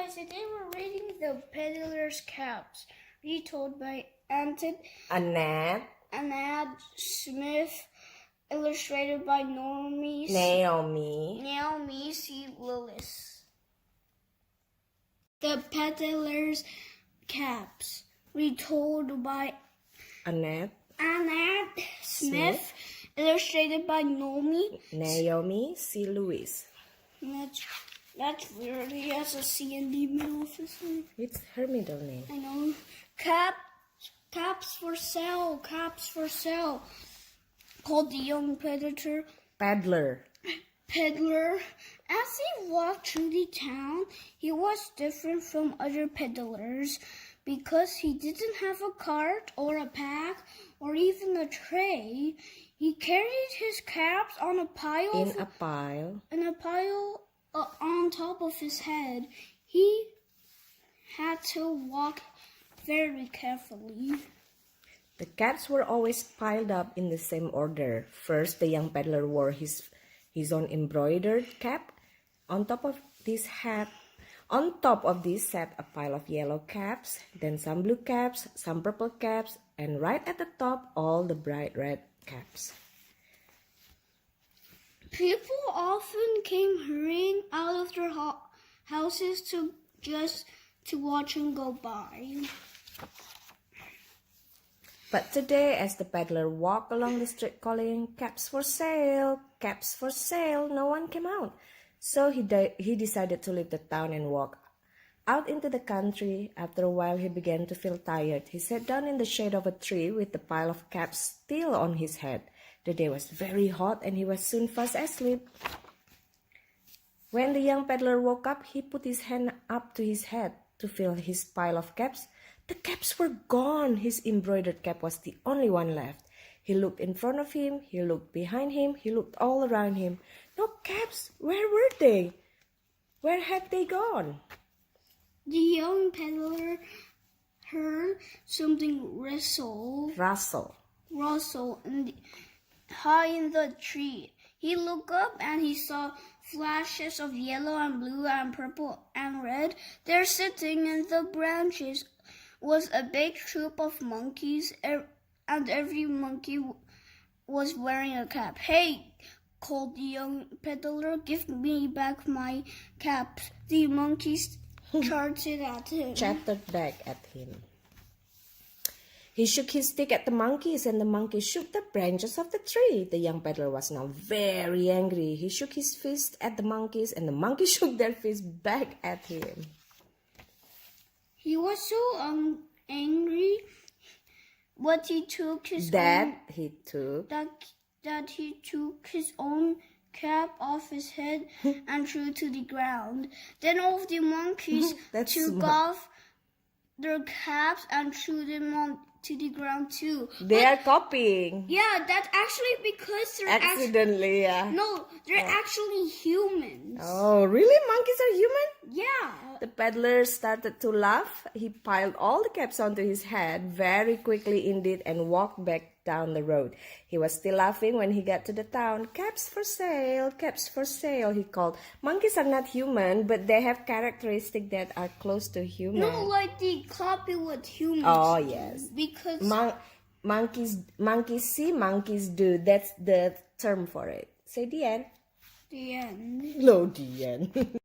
guys, today we're reading The Peddler's Caps, retold by Annette Smith, illustrated by Naomi C. Lewis. The Peddler's Caps, retold by Annette Smith, illustrated by Naomi C. Lewis. That's weird. He has a C in the middle of his name. It's her middle name. I know. Caps for sale. Called the young Peddler. As he walked through the town, he was different from other peddlers because he didn't have a cart or a pack or even a tray. He carried his caps on a pile on top of his head. He had to walk very carefully. The caps were always piled up in the same order. First, the young peddler wore his own embroidered cap. On top of this sat a pile of yellow caps, then some blue caps, some purple caps, and right at the top, all the bright red caps. People often came hurrying out of their houses to watch him go by. But today, as the peddler walked along the street calling, "Caps for sale, caps for sale," no one came out. So he decided to leave the town and walk out into the country. After a while, he began to feel tired. He sat down in the shade of a tree with the pile of caps still on his head. The day was very hot and he was soon fast asleep. When the young peddler woke up, he put his hand up to his head to feel his pile of caps. The caps were gone. His embroidered cap was the only one left. He looked in front of him, he looked behind him, he looked all around him. No caps. Where were they? Where had they gone? The young peddler heard something rustle high in the tree. He looked up and he saw flashes of yellow and blue and purple and red. There, sitting in the branches, was a big troop of monkeys, and every monkey was wearing a cap. "Hey," called the young peddler, "give me back my caps." The monkeys chattered back at him. He shook his stick at the monkeys, and the monkeys shook the branches of the tree. The young peddler was now very angry. He shook his fist at the monkeys, and the monkeys shook their fists back at him. He was so angry, but he took his own cap off his head and threw to the ground. Then all of the monkeys took off their caps and threw them to the ground too. They are copying. Yeah, that's actually because they're accidentally. they're actually humans. Oh, really? Monkeys are human? Yeah. The peddler started to laugh. He piled all the caps onto his head very quickly indeed and walked back down the road. He was still laughing when he got to the town. "Caps for sale, he called. "Monkeys are not human, but they have characteristics that are close to human." No, like they copy what humans Oh, do. yes. Because monkeys see, monkeys do. That's the term for it. Say the end. The end. No, the end.